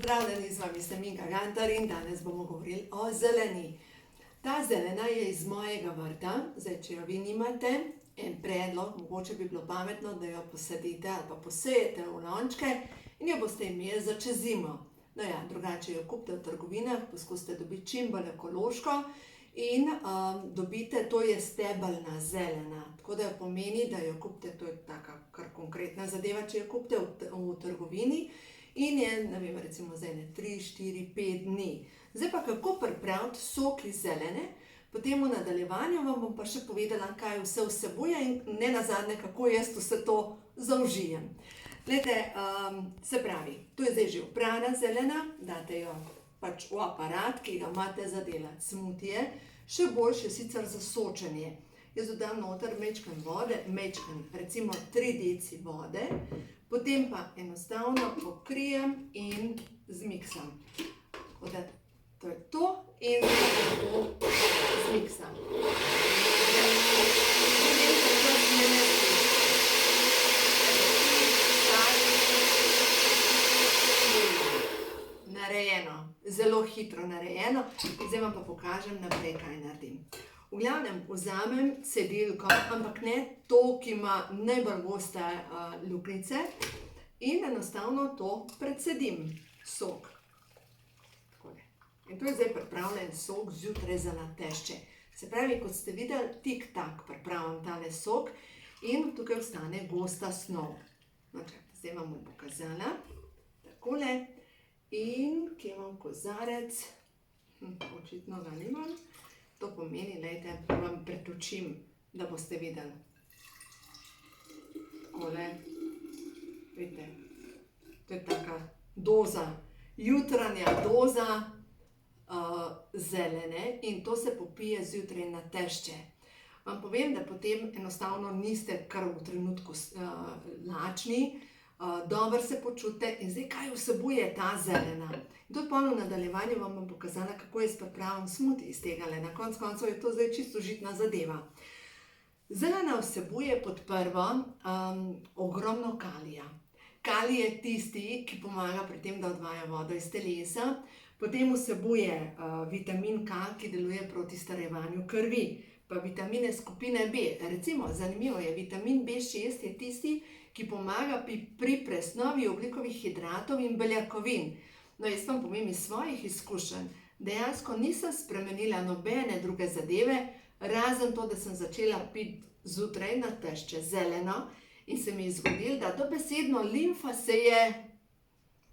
Pozdravljeni, z vami sem Minka Gantar in danes bomo govorili o zeleni. Ta zelena je iz mojega vrta, zdaj če jo vi nimate, en predlog, mogoče bi bilo pametno, da jo posadite ali pa posejete v lončke in jo boste imeli za čez zimo. No ja, drugače jo kupite v trgovinah, poskusite dobiti čim bolj ekološko in dobite, to je stebelna zelena. Tako da pomeni, da jo kupite, to je taka kar konkretna zadeva, če jo kupite v trgovini in je, ne vem, recimo zdaj 3, 4, 5 dni. Zdaj pa kako pripraviti sok iz zelene, potem v nadaljevanju vam bom pa še povedala, kaj vse vsebuje in ne nazadnje, kako jaz vse to zaužijem. Glejte, se pravi, to je zdaj že oprana zelena, date jo pač v aparat, ki ga imate za delati smutije, še boljše sicer za sočenje. Jaz dodam noter mečkan vode, recimo 3 deci vode, potem pa enostavno pokrijem in zmiksam. Tako da to je to in to zmiksam. Narejeno, zelo hitro narejeno. Zdaj vam pa pokažem naprej, kaj naredim. V glavnem vzamem cedilko, ampak ne to, ki ima najbolj goste luknjice in enostavno to predsedim, sok. In to je zdaj pripravljen sok zjutraj za na tešče. Se pravi, kot ste videli, tik-tak pripravim tale sok in tukaj ostane gosta snov. No, zdaj vam bom pokazala, takole. In kje imam kozarec, očitno ga nimam. To pomeni, lejte, vam pretočim, da boste videli. Takole, vidite, to je taka doza, jutranja doza zelene in to se popije zjutraj na tešče. Vam povem, da potem enostavno niste kar v trenutku lačni, dobro se počutite in zdaj kaj vsebuje ta zelena. In tudi v nadaljevanju vam bom pokazala, kako jaz pripravim smuti iz tega. Na koncu koncev je to zdaj čisto užitna zadeva. Zelena vsebuje pod prvo ogromno kalija. Kalij je tisti, ki pomaga pri tem, da odvaja vodo iz telesa. Potem vsebuje vitamin K, ki deluje proti starevanju krvi. Pa vitamine skupine B. Recimo, zanimivo je, vitamin B6 je tisti, ki pomaga pri presnovi ogljikovih hidratov in beljakovin. No, jaz vam povem iz svojih izkušenj, dejansko nisem spremenila nobene druge zadeve, razen to, da sem začela piti zjutraj na tešče zeleno in se mi je zgodilo, da dobesedno limfa se je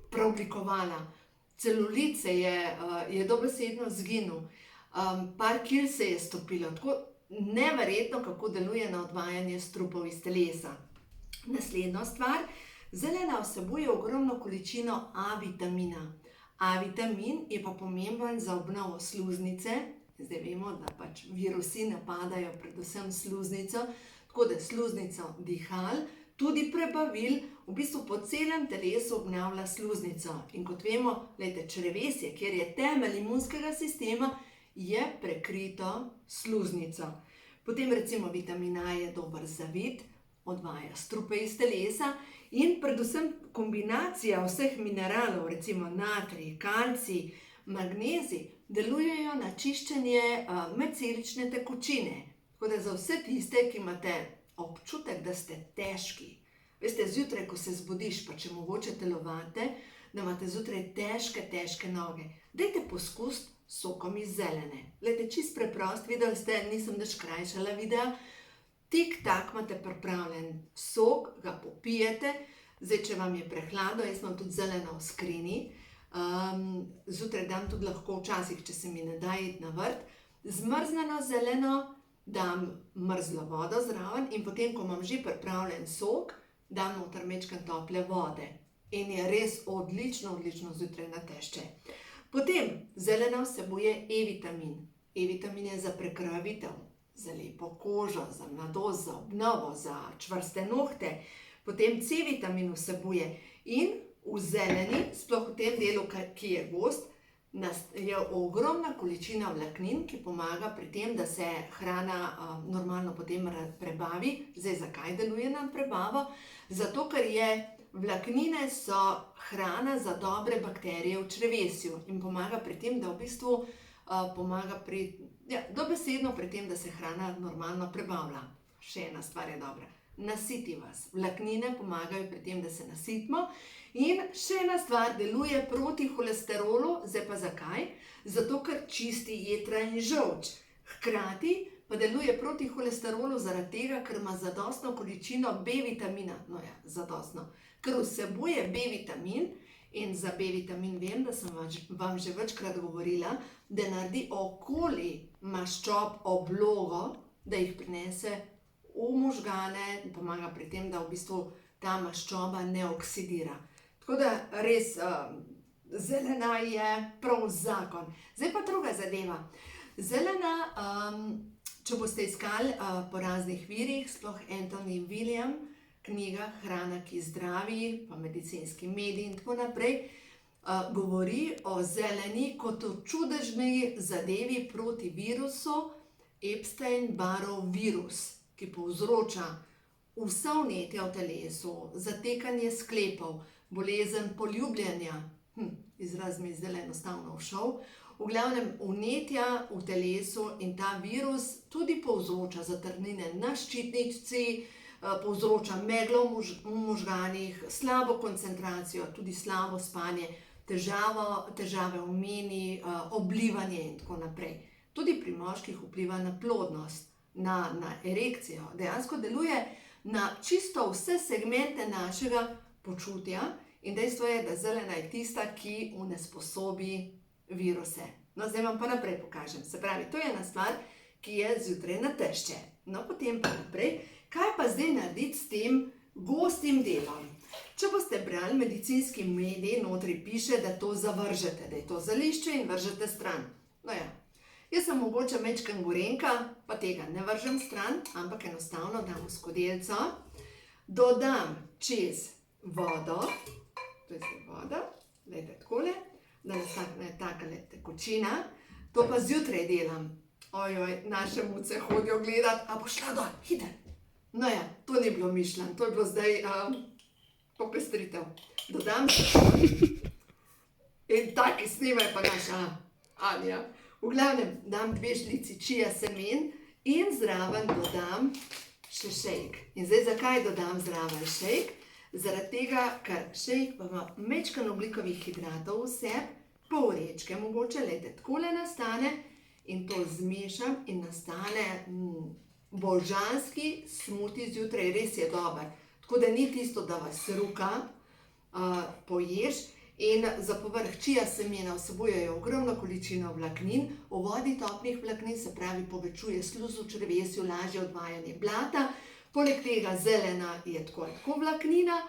preoblikovala. Celulit se je dobesedno zginil. Par kil se je stopilo, tako neverjetno, kako deluje na odvajanje strupov iz telesa. Naslednja stvar, zelena vsebuje ogromno količino A vitamina. A vitamin je pa pomemben za obnovo sluznice, zdaj vemo, da pač virusi napadajo predvsem sluznico, tako da sluznico, dihal, tudi prebavil, v bistvu po celem telesu obnavlja sluznico. In kot vemo, glejte, črevesje, kjer je temelj imunskega sistema, je prekrito sluznico. Potem recimo vitamin A je dober za vid, odvaja strupe iz telesa in predvsem kombinacija vseh mineralov, recimo natrij, kalcij, magnezij, delujejo na čiščenje medcelične tekočine. Tako da za vse tiste, ki imate občutek, da ste težki, veste, zjutraj, ko se zbudiš, pa če mogoče telovate, da imate zjutraj težke noge, dajte poskusiti sokom iz zelene. Glejte, čist preprost, videli ste, nisem nič krajšala videa. Tik-tak imate pripravljen sok, ga popijete. Zdaj, če vam je prehladno, jaz imam tudi zeleno v skrini. Zjutraj dam tudi lahko včasih, če se mi ne da iti na vrt. Zmrznjeno zeleno dam mrzlo vodo zraven in potem, ko imam že pripravljen sok, dam noter majčkeno tople vode. In je res odlično zjutraj na tešče. Potem zelena vsebuje E-vitamin. E-vitamin je za prekrvavitev, za lepo kožo, za mladost, za obnovo, za čvrste nohte. Potem C-vitamin vsebuje in v zeleni, sploh v tem delu, ki je gost, je ogromna količina vlaknin, ki pomaga pri tem, da se hrana normalno potem prebavi. Zdaj, zakaj deluje na prebavo? Zato, ker je Vlaknine so hrana za dobre bakterije v črevesju in pomaga pri tem, da v bistvu pomaga dobesedno pri tem, da se hrana normalno prebavlja. Še ena stvar je dobra. Nasiti vas. Vlaknine pomagajo pri tem, da se nasitimo. In še ena stvar, deluje proti holesterolu. Zdaj pa zakaj? Zato, ker čisti jetra in žolč. Hkrati pa deluje proti holesterolu zaradi tega, ker ima zadostno količino B vitamina. No ja, zadostno. Ker vsebuje B vitamin. In za B vitamin vem, da sem vam že večkrat govorila, da naredi okoli maščob oblogo, da jih prinese v možgane in pomaga pri tem, da v bistvu ta maščoba ne oksidira. Tako da res zelena je prav zakon. Zdaj pa druga zadeva. Zelena, če boste iskali po raznih virih, sploh Anthony William, knjiga Hrana, ki zdravi, pa medicinski mediji in tako naprej, govori o zeleni kot o čudežni zadevi proti virusu Epstein-Barrov virus, ki povzroča vsa vnetja v telesu, zatekanje sklepov, bolezen poljubljanja, izraz mi je zdaj enostavno všel, v glavnem vnetja v telesu in ta virus tudi povzroča zatrdnine na ščitnici, povzroča meglo v možganih, slabo koncentracijo, tudi slabo spanje, težave v meni, oblivanje in tako naprej. Tudi pri moških vpliva na plodnost, na erekcijo. Dejansko deluje na čisto vse segmente našega počutja in dejstvo je, da zelena je tista, ki onesposobi viruse. No, zdaj vam pa naprej pokažem. Se pravi, to je ena stvar, ki je zjutraj na tešče. No, potem pa naprej. Kaj pa zdaj narediti s tem gostim delom? Če boste brali medicinski medij, notri piše, da to zavržete, da je to zelišče in vržete stran. No ja, jaz sem mogoče majčken gorenka, pa tega ne vržem stran, ampak enostavno dam v skodelico, dodam čez vodo, to je zdaj voda, glejte takole, da nastane takale tekočina, to pa zjutraj delam. Ojoj, naše muce hodijo gledat, a bo šla dol, hiter. No ja, to ni bilo mišljeno, to je bilo zdaj popestritev. Dodam in taki snimaj pa naša Anja. V glavnem, dam 2 žlici čija semen in zraven dodam še šejk. In zdaj zakaj dodam zraven šejk? Zaradi tega, ker šejk pa ima majčken ogljikovih hidratov vse, pol vrečke mogoče, lejte, takole nastane in to zmešam in nastane božanski smuti zjutraj, res je dober. Tako da ni tisto, da vas ruka poješ. In za povrh čija semena vsebujejo ogromno količino vlaknin, v vodi toplih vlaknin, se pravi povečuje sluz v črevesju, lažje odvajanje blata. Poleg tega zelena je tako vlaknina,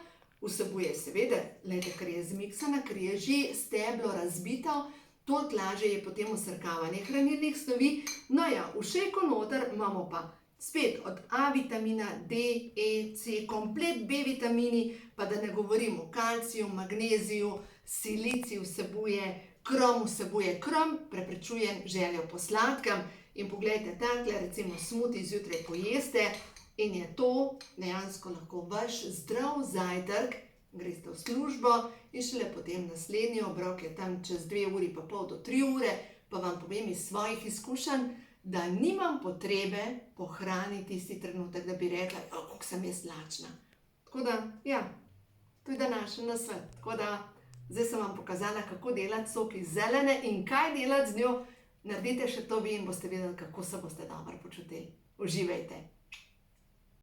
vsebuje seveda, glejte, ker je zmiksana, ker je že steblo razbito, toliko lažje je potem vsrkavanje hranilnih snovi. No ja, v šejku noter imamo pa spet od A vitamina, D, E, C, komplet B vitamini, pa da ne govorim o kalciju, magneziju, silicij vsebuje, krom vsebuje. Krom preprečuje željo po sladkem in poglejte, takle recimo smuti zjutraj pojeste in je to dejansko lahko vaš zdrav zajtrk, greste v službo in šele potem naslednji obrok je tam čez 2 uri pa pol do 3 ure, pa vam povem iz svojih izkušenj, da nimam potrebe po hrani tisti trenutek, da bi rekla, koliko sem jaz lačna. Tako da, ja, to je današnji nasvet. Tako da, zdaj sem vam pokazala, kako delati sok iz zelene in kaj delati z njo. Naredite še to vi in boste vedeli, kako se boste dobro počutili. Uživajte!